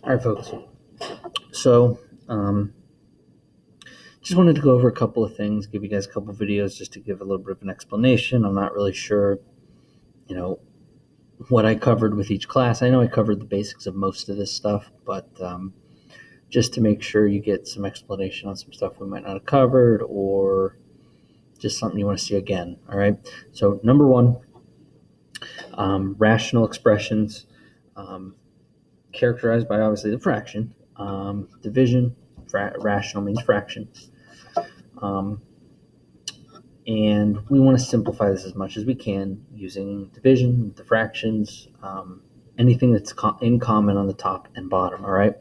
All right, folks. So, just wanted to go over a couple of things, give you guys a couple of videos just to give a little bit of an explanation. I'm not really sure, what I covered with each class. I know I covered the basics of most of this stuff, but just to make sure you get some explanation on some stuff we might not have covered or just something you want to see again. All right. So, number one, rational expressions, characterized by obviously the fraction. Division, rational means fraction. And we want to simplify this as much as we can using division, the fractions, anything that's in common on the top and bottom, all right?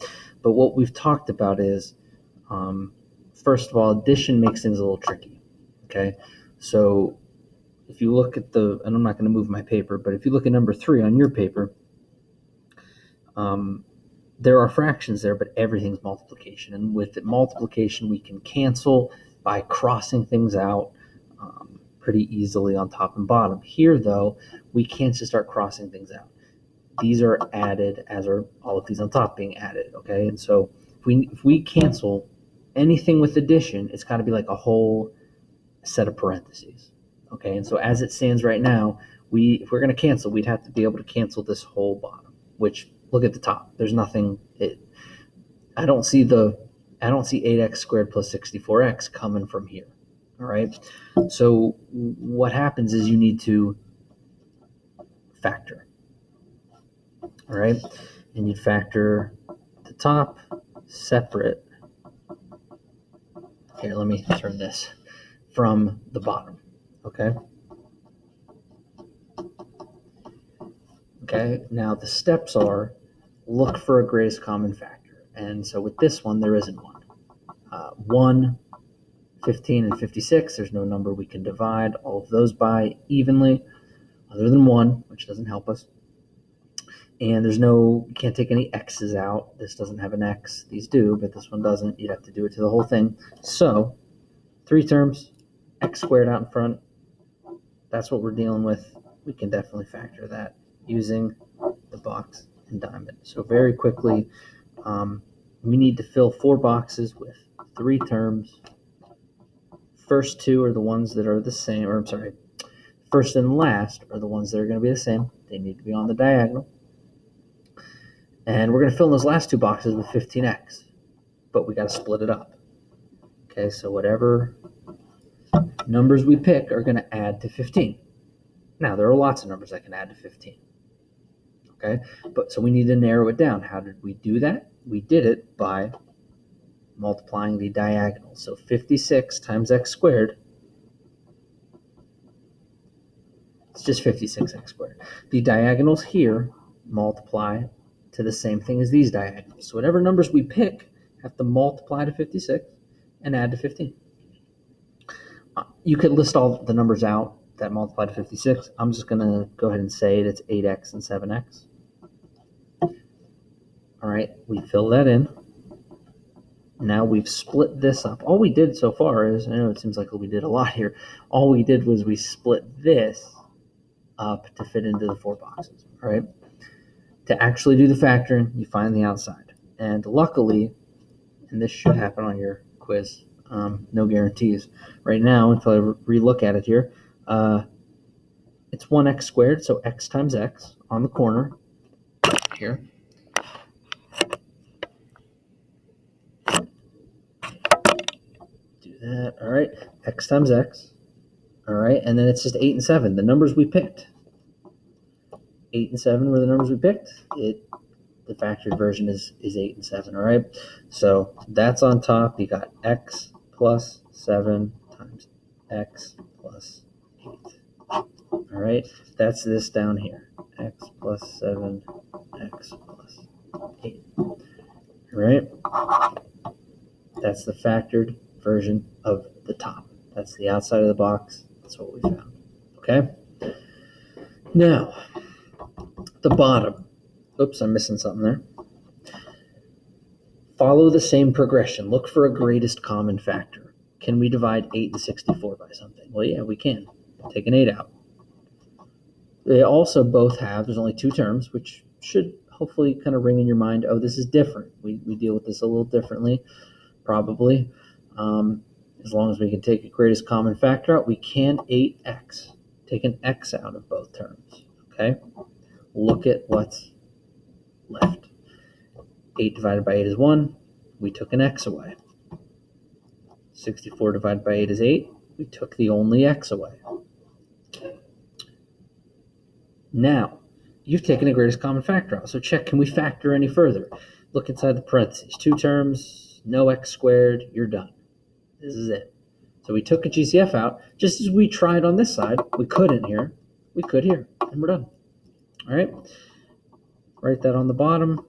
But what we've talked about is, first of all, addition makes things a little tricky, okay? So if you look at and I'm not going to move my paper, but if you look at number 3 on your paper, there are fractions there, but everything's multiplication. And with multiplication, we can cancel by crossing things out pretty easily on top and bottom. Here, though, we can't just start crossing things out. These are added, as are all of these on top being added, okay? And so if we cancel anything with addition, it's got to be like a whole set of parentheses, okay? And so as it stands right now, if we're going to cancel, we'd have to be able to cancel this whole bottom, which, look at the top. There's nothing. I don't see 8x squared plus 64x coming from here. All right. So what happens is you need to factor. All right. And you'd factor the top separate. Here, let me turn this from the bottom. Okay. Okay. Now the steps are look for a greatest common factor. And so with this one, there isn't one. 1, 15, and 56, there's no number we can divide all of those by evenly, other than 1, which doesn't help us. And you can't take any x's out. This doesn't have an x. These do, but this one doesn't. You'd have to do it to the whole thing. So 3 terms, x squared out in front. That's what we're dealing with. We can definitely factor that using the box and diamond. So very quickly, we need to fill 4 boxes with 3 terms. First 2 are the ones that are the same, first and last are the ones that are going to be the same. They need to be on the diagonal. And we're going to fill in those last 2 boxes with 15x, but we got to split it up. Okay, so whatever numbers we pick are going to add to 15. Now, there are lots of numbers that can add to 15. Okay, so we need to narrow it down. How did we do that? We did it by multiplying the diagonal. So 56 times x squared, it's just 56x squared. The diagonals here multiply to the same thing as these diagonals. So whatever numbers we pick have to multiply to 56 and add to 15. You could list all the numbers out that multiply to 56. I'm just going to go ahead and say it's 8x and 7x. All right, we fill that in. Now we've split this up. All we did so far is, I know it seems like we did a lot here. All we did was we split this up to fit into the 4 boxes, all right? To actually do the factoring, you find the outside. And luckily, and this should happen on your quiz, no guarantees. Right now, until I relook at it here, it's 1x squared, so x times x on the corner here. That, all right, x times x, all right, and then it's just 8 and 7, the numbers we picked. 8 and 7 were the numbers we picked. The factored version is 8 and 7, all right? So that's on top. You got x plus 7 times x plus 8. All right, that's this down here. X plus 7, x plus 8. All right, that's the factored version of the top. That's the outside of the box. That's what we found. Okay? Now, the bottom. Oops, I'm missing something there. Follow the same progression. Look for a greatest common factor. Can we divide 8 and 64 by something? Well, yeah, we can. Take an 8 out. They also both have, there's only 2 terms, which should hopefully kind of ring in your mind, oh, this is different. We deal with this a little differently, probably. As long as we can take a greatest common factor out, we can 8x. Take an x out of both terms, okay? Look at what's left. 8 divided by 8 is 1. We took an x away. 64 divided by 8 is 8. We took the only x away. Now, you've taken the greatest common factor out. So check, can we factor any further? Look inside the parentheses. 2 terms, no x squared, you're done. This is it. So we took a GCF out, just as we tried on this side. We couldn't here. We could here, and we're done. All right? Write that on the bottom.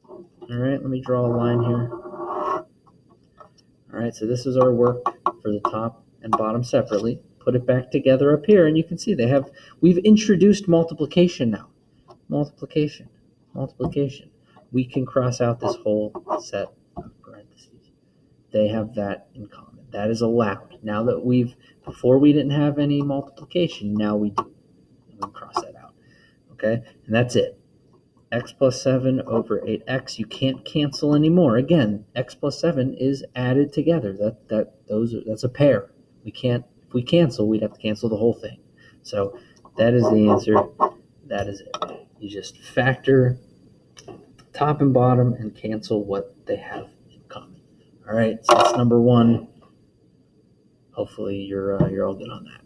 All right, let me draw a line here. All right, so this is our work for the top and bottom separately. Put it back together up here, and you can see we've introduced multiplication now. Multiplication. We can cross out this whole set of parentheses. They have that in common. That is allowed. Now that before we didn't have any multiplication, now we do. We can cross that out. Okay, and that's it. X plus 7 over 8x. You can't cancel anymore. Again, x plus 7 is added together. That's a pair. If we cancel, we'd have to cancel the whole thing. So that is the answer. That is it. You just factor top and bottom and cancel what they have in common. All right, so that's number 1. Hopefully you're all good on that.